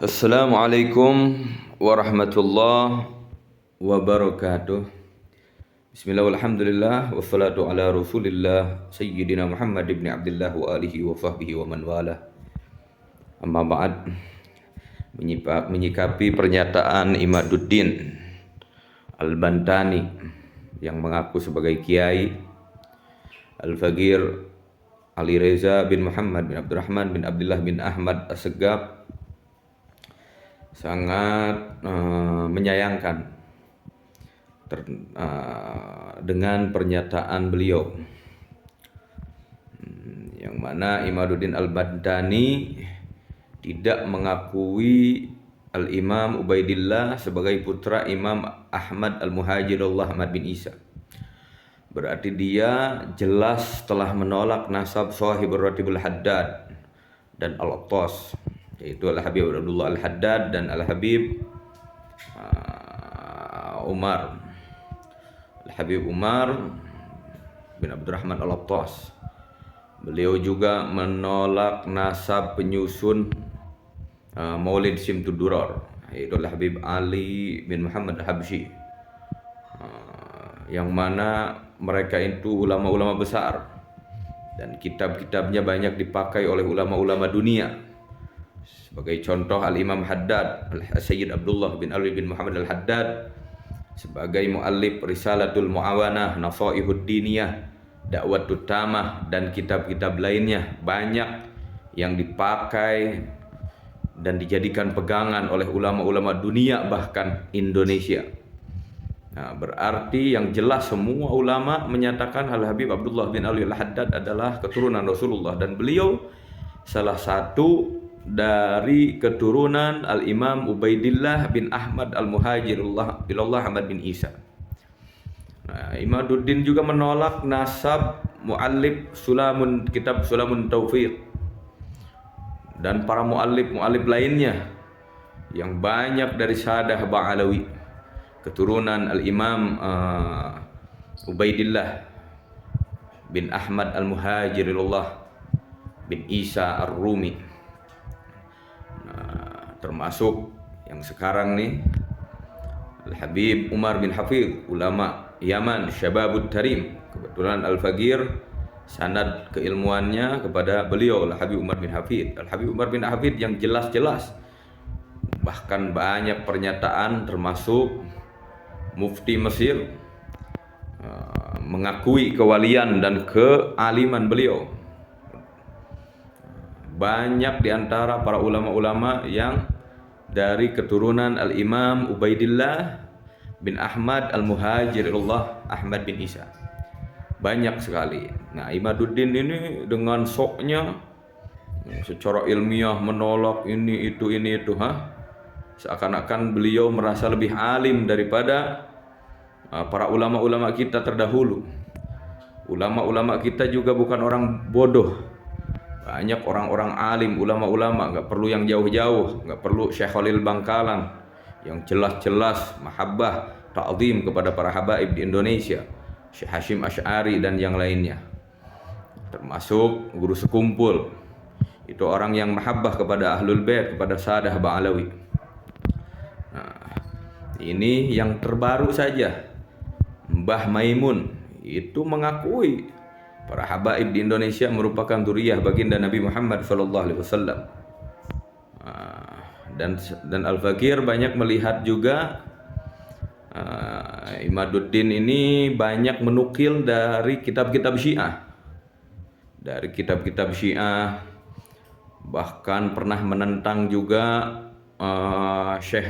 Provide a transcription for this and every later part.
Assalamualaikum warahmatullahi wabarakatuh. Bismillah walhamdulillah wassalatu ala rasulillah Sayyidina Muhammad ibn Abdullah wa alihi wa sahbihi wa man wala. Amma ba'd. Menyikapi pernyataan Imaduddin Al-Bantani yang mengaku sebagai Kiai Al-Faqir Ali Reza bin Muhammad bin Abdurrahman bin Abdullah bin Ahmad As-Segaf sangat menyayangkan dengan pernyataan beliau, yang mana Imaduddin Al-Bantani tidak mengakui Al-Imam Ubaidillah sebagai putra Imam Ahmad Al-Muhajirullah Ahmad bin Isa. Berarti dia jelas telah menolak nasab Shahibur Ratibul Haddad dan Al-Attas, yaitu Al-Habib Abdullah Al-Haddad dan Al-Habib Umar Al-Habib Umar bin Abdurrahman Al-Attas. Beliau juga menolak nasab penyusun Maulid Simtudurar, yaitu Al-Habib Ali bin Muhammad Al-Habsyi, yang mana mereka itu ulama-ulama besar dan kitab-kitabnya banyak dipakai oleh ulama-ulama dunia. Sebagai contoh Al-Imam Haddad, Al-Sayyid Abdullah bin Ali bin Muhammad Al-Haddad sebagai muallif Risalatul Muawanah, Nasaihud Diniyah, Da'watut Tamah dan kitab-kitab lainnya banyak yang dipakai dan dijadikan pegangan oleh ulama-ulama dunia bahkan Indonesia. Nah, berarti yang jelas semua ulama menyatakan Al-Habib Abdullah bin Ali Al-Haddad adalah keturunan Rasulullah, dan beliau salah satu dari keturunan Al-Imam Ubaidillah bin Ahmad Al-Muhajirullah Ilallah Ahmad bin Isa. Nah, Imaduddin juga menolak nasab muallif kitab Sulamun Taufiq dan para muallif lainnya yang banyak dari Sadah Ba'alawi, keturunan Al-Imam Ubaidillah bin Ahmad Al-Muhajirullah bin Isa Ar-Rumi. Termasuk yang sekarang nih Al-Habib Umar bin Hafidh, ulama Yaman, Syababut Tarim. Kebetulan Al-Faqir sanad keilmuannya kepada beliau Al-Habib Umar bin Hafidh. Al-Habib Umar bin Hafidh yang jelas-jelas bahkan banyak pernyataan, termasuk Mufti Mesir mengakui kewalian dan kealiman beliau. Banyak diantara para ulama-ulama yang dari keturunan Al-Imam Ubaidillah bin Ahmad Al-Muhajirullah Ahmad bin Isa. Banyak sekali. Nah, Imaduddin ini dengan soknya secara ilmiah menolak ini itu. Seakan-akan beliau merasa lebih alim daripada para ulama-ulama kita terdahulu. Ulama-ulama kita juga bukan orang bodoh. Banyak orang-orang alim, ulama-ulama, nggak perlu yang jauh-jauh, nggak perlu Syekh Khalil Bangkalan yang jelas-jelas mahabbah, ta'zim kepada para habaib di Indonesia, Syekh Hashim Asy'ari dan yang lainnya, termasuk guru sekumpul. Itu orang yang mahabbah kepada Ahlul Bait, kepada Sadah Ba'alawi. Nah, ini yang terbaru saja, Mbah Maimun itu mengakui para habaib di Indonesia merupakan dzurriyyah baginda Nabi Muhammad SAW. Dan Al-Faqir banyak melihat juga Imaduddin ini banyak menukil dari kitab-kitab Syiah. Dari kitab-kitab Syiah, bahkan pernah menentang juga Syekh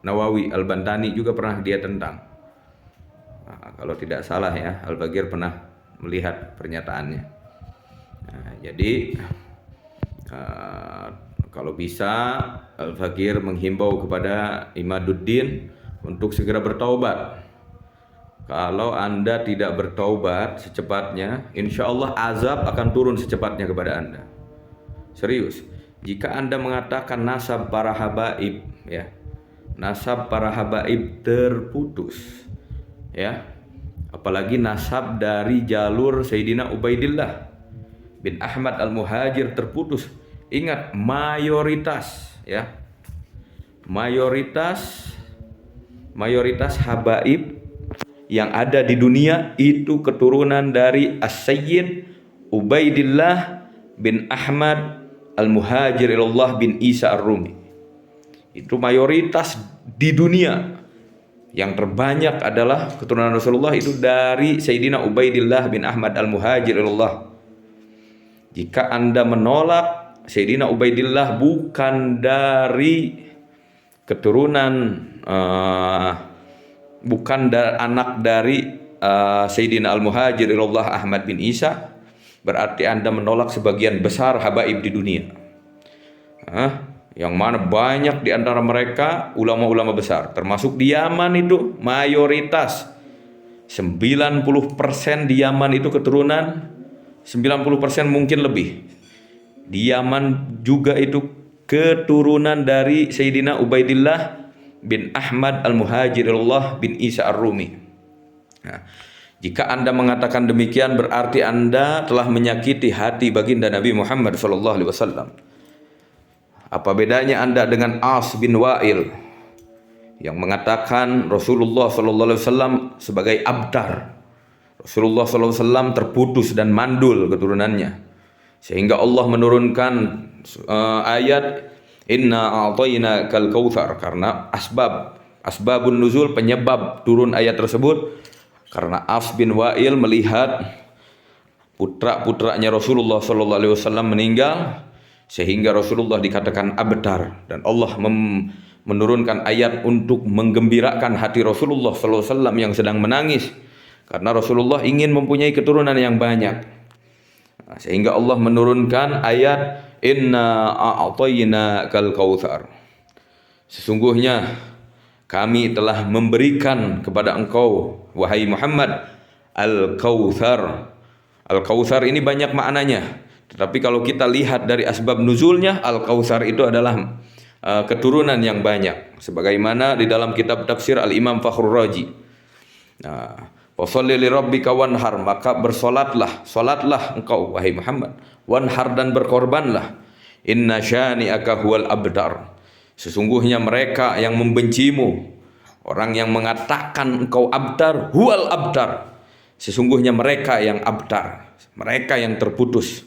Nawawi Al-Bantani juga pernah dia tentang. Kalau tidak salah ya, Al-Faqir pernah melihat pernyataannya. Nah, jadi kalau bisa Al-Faqir menghimbau kepada Imaduddin untuk segera bertaubat. Kalau Anda tidak bertaubat secepatnya, insya Allah azab akan turun secepatnya kepada Anda. Serius. Jika Anda mengatakan nasab para habaib, ya, nasab para habaib terputus, ya, apalagi nasab dari jalur Sayyidina Ubaidillah bin Ahmad Al-Muhajir terputus. Ingat, mayoritas, ya, mayoritas habaib yang ada di dunia itu keturunan dari As-Sayyid Ubaidillah bin Ahmad Al-Muhajir ilallah bin Isa Ar-Rumi. Itu mayoritas di dunia. Yang terbanyak adalah keturunan Rasulullah itu dari Sayyidina Ubaidillah bin Ahmad Al-Muhajir ilallah. Jika Anda menolak Sayyidina Ubaidillah bukan dari keturunan bukan anak dari Sayyidina Al-Muhajir ilallah Ahmad bin Isa, berarti Anda menolak sebagian besar habaib di dunia. Yang mana banyak di antara mereka ulama-ulama besar, termasuk di Yaman itu mayoritas 90% di Yaman itu keturunan, 90% mungkin lebih. Di Yaman juga itu keturunan dari Sayyidina Ubaidillah bin Ahmad Al-Muhajirillah bin Isa Ar-Rumi. Nah, jika Anda mengatakan demikian berarti Anda telah menyakiti hati baginda Nabi Muhammad SAW. Apa bedanya Anda dengan As bin Wa'il yang mengatakan Rasulullah SAW sebagai abtar? Rasulullah SAW terputus dan mandul keturunannya, sehingga Allah menurunkan ayat Inna a'tayna kal kautsar, karena asbabun nuzul, penyebab turun ayat tersebut karena As bin Wa'il melihat putra-putranya Rasulullah SAW meninggal, sehingga Rasulullah dikatakan abtar, dan Allah menurunkan ayat untuk menggembirakan hati Rasulullah SAW yang sedang menangis karena Rasulullah ingin mempunyai keturunan yang banyak. Sehingga Allah menurunkan ayat Inna a'tayna kal kautsar, sesungguhnya kami telah memberikan kepada engkau wahai Muhammad al-kautsar. Al-kautsar ini banyak maknanya, tetapi kalau kita lihat dari asbab nuzulnya, al-kautsar itu adalah keturunan yang banyak, sebagaimana di dalam kitab tafsir Al-Imam Fakhrur Razi. Fasholli li rabbika wanhar, maka solatlah engkau wahai Muhammad, wanhar, dan berkorbanlah. Inna syani'aka huwal abtar, sesungguhnya mereka yang membencimu, orang yang mengatakan engkau abtar, huwal abtar, sesungguhnya mereka yang abtar, mereka yang terputus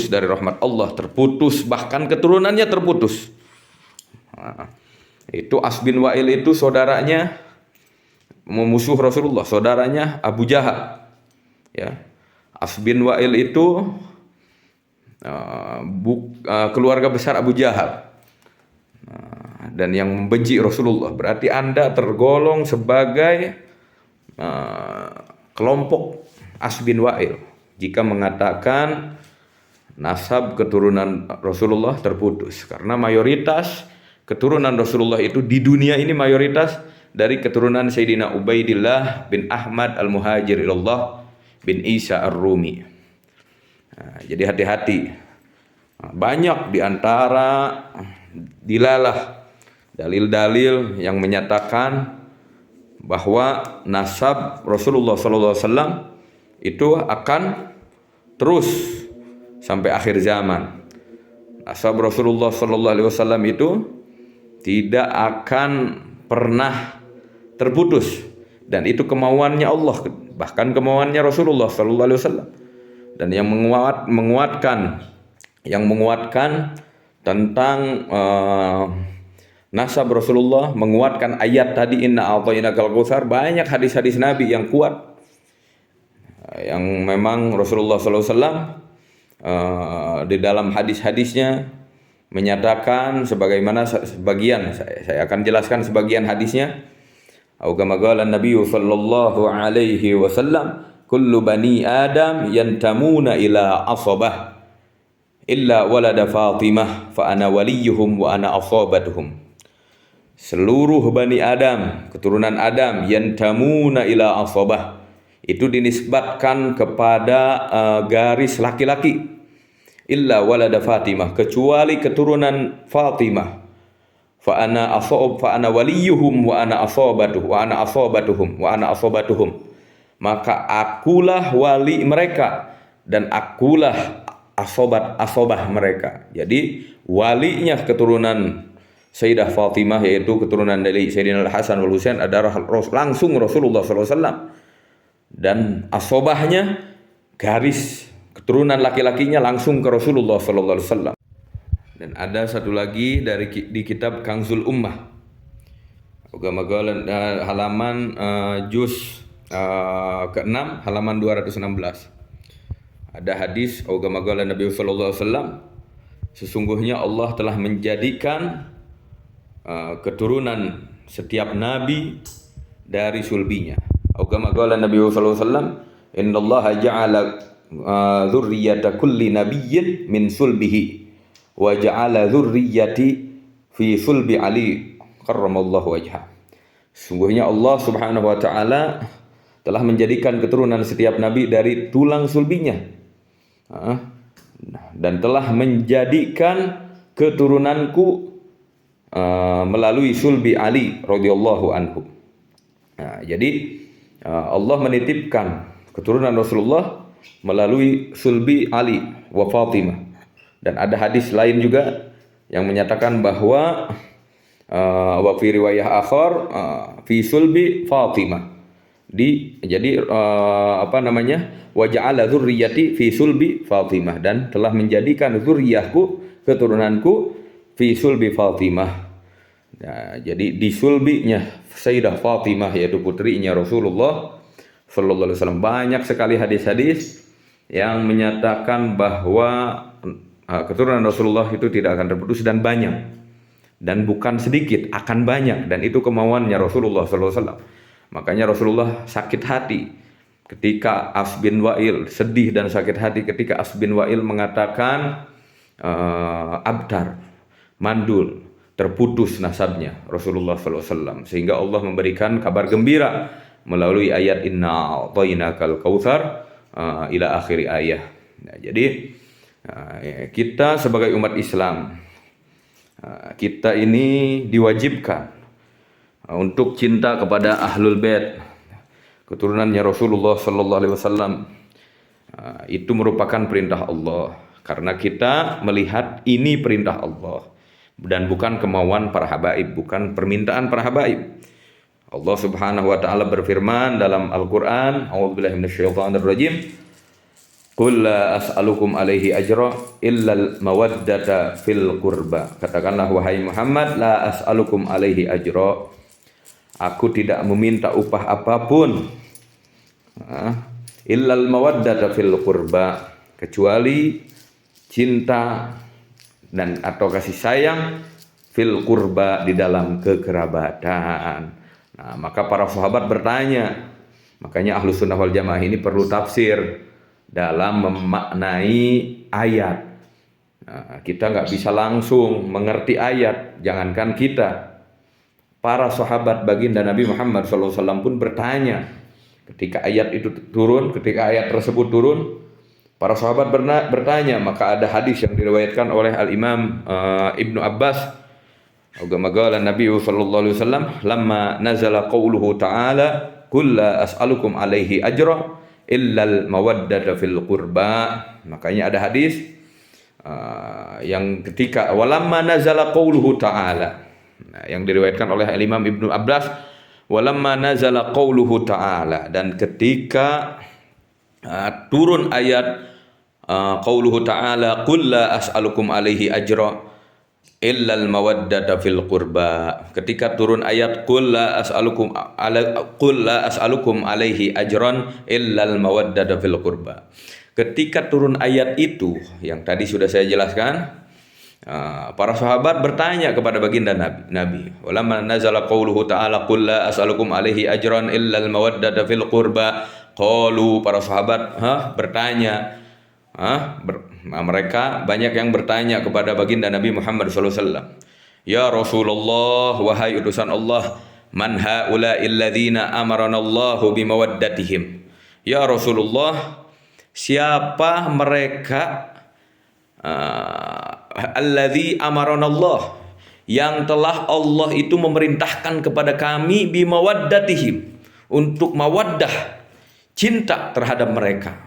dari rahmat Allah, terputus, bahkan keturunannya terputus. Itu As bin Wa'il itu saudaranya memusuh Rasulullah, saudaranya Abu Jahal. Ya, As bin Wa'il itu keluarga besar Abu Jahal, dan yang membenci Rasulullah. Berarti Anda tergolong sebagai kelompok As bin Wa'il jika mengatakan nasab keturunan Rasulullah terputus, karena mayoritas keturunan Rasulullah itu di dunia ini mayoritas dari keturunan Sayyidina Ubaidillah bin Ahmad Al-Muhajir ilallah bin Isa Ar-Rumi. Jadi hati-hati. Banyak di antara dilalah dalil-dalil yang menyatakan bahwa nasab Rasulullah SAW itu akan terus sampai akhir zaman. Nasab Rasulullah SAW itu tidak akan pernah terputus, dan itu kemauannya Allah, bahkan kemauannya Rasulullah SAW. Dan yang menguatkan tentang nasab Rasulullah, menguatkan ayat tadi Inna a'tayna kal kautsar, banyak hadis-hadis Nabi yang kuat, yang memang Rasulullah SAW di dalam hadis-hadisnya menyatakan sebagaimana sebagian, saya akan jelaskan sebagian hadisnya. Kama qala Nabi sallallahu alaihi wasallam, kullu bani Adam yantamuna ila asabah illa walada Fatimah fa ana waliyuhum wa ana asabatuhum. Seluruh bani Adam, keturunan Adam, yantamuna ila asabah, itu dinisbatkan kepada garis laki-laki. Illa walada Fatimah, kecuali keturunan Fatimah. Fa ana waliyuhum wa ana asabatuhum, maka akulah wali mereka dan akulah asobah mereka. Jadi walinya keturunan Sayyidah Fatimah, yaitu keturunan dari Sayyidina Al-Hasan wal Husain, adalah langsung Rasulullah SAW. Dan asobahnya, garis keturunan laki-lakinya langsung ke Rasulullah SAW. Dan ada satu lagi di kitab Kanzul Ummah, halaman juz ke-6 halaman 216. Ada hadis Nabi sallallahu alaihi wasallam, sesungguhnya Allah telah menjadikan keturunan setiap nabi dari sulbinya. Nabi sallallahu alaihi wasallam, innallaha ja'ala dzurriyyata kulli nabiyyin min sulbihi wa ja'ala dzurriyyati fi sulbi Ali karramallahu wajhah. Sungguhnya Allah Subhanahu wa taala telah menjadikan keturunan setiap nabi dari tulang sulbinya, dan telah menjadikan keturunanku melalui sulbi Ali radhiyallahu anhu. Jadi Allah menitipkan keturunan Rasulullah melalui sulbi Ali wa Fatimah. Dan ada hadis lain juga yang menyatakan bahwa wa fi riwayah akhar fi sulbi Fatimah. Wa ja'ala dzurriyyati fi sulbi Fatimah, dan telah menjadikan zuriyahku, keturunanku, fi sulbi Fatimah. Nah, jadi di sulbinya Sayyidah Fatimah, yaitu putrinya Rasulullah sallallahu alaihi wasallam. Banyak sekali hadis-hadis yang menyatakan bahwa keturunan Rasulullah itu tidak akan terputus, dan banyak, dan bukan sedikit, akan banyak, dan itu kemauannya Rasulullah sallallahu alaihi wasallam. Makanya Rasulullah sakit hati ketika As bin Wa'il, sedih dan sakit hati ketika As bin Wa'il mengatakan abtar, mandul, terputus nasabnya Rasulullah SAW. Sehingga Allah memberikan kabar gembira melalui ayat inna a'tainakal kautsar ila akhir ayat. Nah, jadi kita sebagai umat Islam, kita ini diwajibkan untuk cinta kepada Ahlul Bait, keturunannya Rasulullah sallallahu alaihi wasallam. Itu merupakan perintah Allah, karena kita melihat ini perintah Allah dan bukan kemauan para habaib, bukan permintaan para habaib. Allah Subhanahu wa taala berfirman dalam Al-Qur'an, a'udzubillahi minasyaitonir rajim, qul la as'alukum alaihi ajra illal mawaddata fil qurba. Katakanlah wahai Muhammad, la as'alukum alaihi ajra, aku tidak meminta upah apapun, illal mawaddata fil qurba, kecuali cinta dan atau kasih sayang fil qurba, di dalam kekerabatan. Nah, maka para sahabat bertanya, makanya Ahlus Sunnah wal Jamaah ini perlu tafsir dalam memaknai ayat. Nah, kita nggak bisa langsung mengerti ayat, jangankan kita. Para sahabat baginda Nabi Muhammad SAW pun bertanya ketika ayat itu turun, ketika ayat tersebut turun, para sahabat bertanya. Maka ada hadis yang diriwayatkan oleh Al-Imam Ibnu Abbas, qala Nabi sallallahu alaihi wasallam, lamma nazala qauluhu ta'ala qul la as'alukum alaihi ajra illal mawaddata fil qurba. Makanya ada hadis yang ketika walamma nazala qauluhu ta'ala, yang diriwayatkan oleh Imam Ibnu Abbas, walamma nazala qauluhu ta'ala, dan ketika turun ayat qauluhu ta'ala qul la as'alukum alaihi ajra illal mawaddata fil qurba, ketika turun ayat qul la as'alukum alaihi ajran illal mawaddata fil qurba, ketika turun ayat itu yang tadi sudah saya jelaskan, para sahabat bertanya kepada baginda Nabi. Walamma nazala qauluhu ta'ala qul la as'alukum alaihi ajran illal mawaddata fil qurba, qalu, para sahabat bertanya, mereka banyak yang bertanya kepada baginda Nabi Muhammad SAW, ya Rasulullah, wahai utusan Allah, man haula'i alladzina amarana Allahu bimawaddatihim. Ya Rasulullah, siapa mereka alladzi amaranallah, yang telah Allah itu memerintahkan kepada kami bimawaddatihim, untuk mawaddah, cinta terhadap mereka,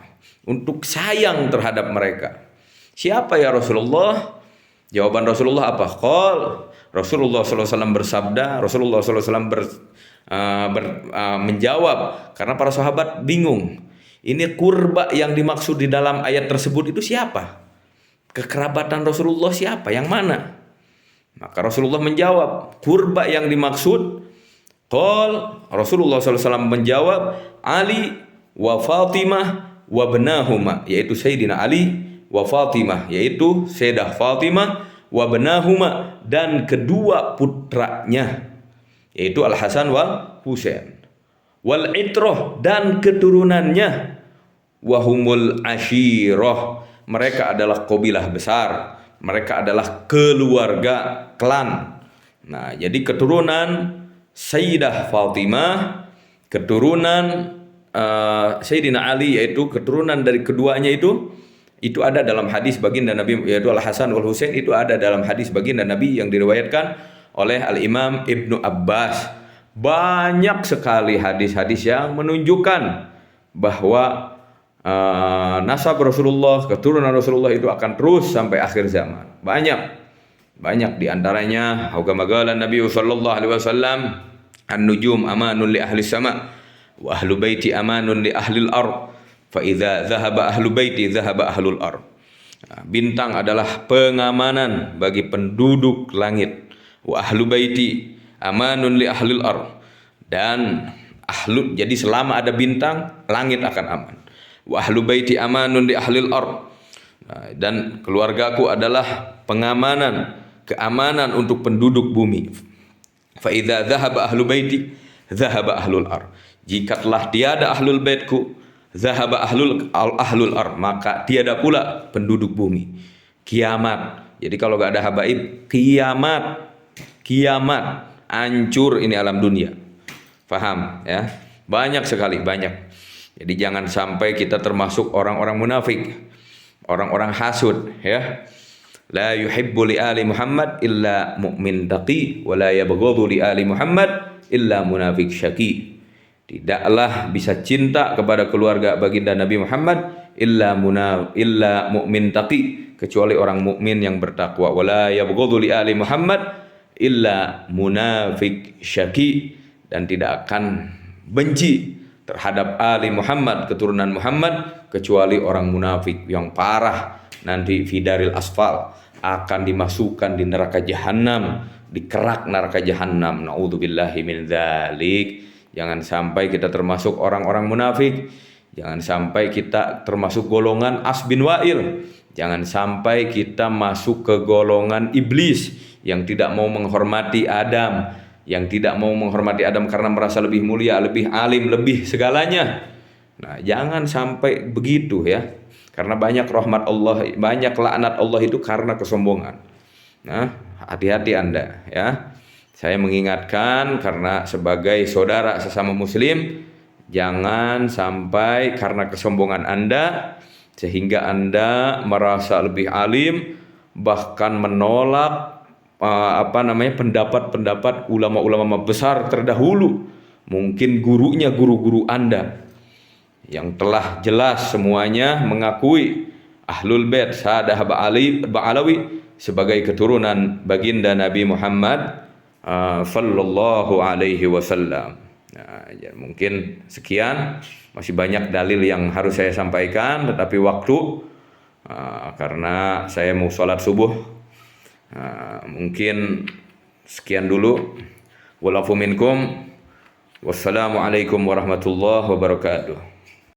untuk sayang terhadap mereka. Siapa ya Rasulullah? Jawaban Rasulullah apa? Qol, Rasulullah SAW bersabda, Rasulullah SAW menjawab, karena para sahabat bingung. Ini kurba yang dimaksud di dalam ayat tersebut itu siapa? Kekerabatan Rasulullah siapa? Yang mana? Maka Rasulullah menjawab, kurba yang dimaksud, qol, Rasulullah SAW menjawab, Ali wa Fatimah wa benahuma, yaitu Sayyidina Ali, wa Fatimah, yaitu Sayyidah Fatimah, wa benahuma, dan kedua putranya, yaitu Al Hasan wal Husain, wal itroh, dan keturunannya, wahumul ashirah, mereka adalah kabilah besar, mereka adalah keluarga klan. Nah, jadi keturunan Sayyidah Fatimah, keturunan Sayyidina Ali, yaitu keturunan dari keduanya itu ada dalam hadis baginda Nabi, yaitu Al Hasan wal Husain, itu ada dalam hadis baginda Nabi yang diriwayatkan oleh Al Imam Ibnu Abbas. Banyak sekali hadis-hadis yang menunjukkan bahwa nasab Rasulullah, keturunan Rasulullah itu akan terus sampai akhir zaman. Banyak diantaranya kama qala Nabi sallallahu alaihi wasallam, an-nujum amanun li ahli sama wa ahlu baiti amanun li ahli al-ard, fa idza dhahaba ahlu baiti dhahaba ahlul ard. Bintang adalah pengamanan bagi penduduk langit, wa ahlu baiti amanun li ahli al-ard, dan jadi selama ada bintang, langit akan aman. Wa ahlu baiti amanun li ahlil ard, dan keluargaku adalah pengamanan, keamanan untuk penduduk bumi. Fa idza dhahaba ahlu baiti dhahaba ahlul ard, jika telah tiada ahlul baitku, dhahaba ahlul ard, maka tiada pula penduduk bumi. Kiamat. Jadi kalau gak ada habaib, kiamat hancur ini alam dunia. Faham ya? Banyak sekali, banyak. Jadi jangan sampai kita termasuk orang-orang munafik, orang-orang hasud, ya. La yuhibbu li ali Muhammad illa mu'min taqi, wa la yabghadu li ali Muhammad illa munafik syaqi. Tidaklah bisa cinta kepada keluarga baginda Nabi Muhammad illa mu'min taqi, kecuali orang mukmin yang bertakwa. Wa la yabghadu li ali Muhammad illa munafik syaqi, dan tidak akan benci terhadap Ali Muhammad, keturunan Muhammad, kecuali orang munafik yang parah, nanti fidaril asfal, akan dimasukkan di neraka jahanam, di kerak neraka jahanam. Naudzubillahi min dzalik. Jangan sampai kita termasuk orang-orang munafik, jangan sampai kita termasuk golongan As bin Wa'il, jangan sampai kita masuk ke golongan iblis yang tidak mau menghormati Adam, yang tidak mau menghormati Adam karena merasa lebih mulia, lebih alim, lebih segalanya. Nah, jangan sampai begitu ya. Karena banyak rahmat Allah, banyak laknat Allah itu karena kesombongan. Nah, hati-hati Anda ya. Saya mengingatkan karena sebagai saudara sesama muslim, jangan sampai karena kesombongan Anda sehingga Anda merasa lebih alim, bahkan menolak pendapat-pendapat ulama-ulama besar terdahulu, mungkin gurunya guru-guru Anda yang telah jelas semuanya mengakui Ahlul Bait Sadah Ba'alawi sebagai keturunan baginda Nabi Muhammad sallallahu alaihi wasallam. Nah, ya mungkin sekian, masih banyak dalil yang harus saya sampaikan, tetapi waktu karena saya mau sholat subuh. Mungkin sekian dulu. Walafu minkum. Wassalamualaikum warahmatullahi wabarakatuh.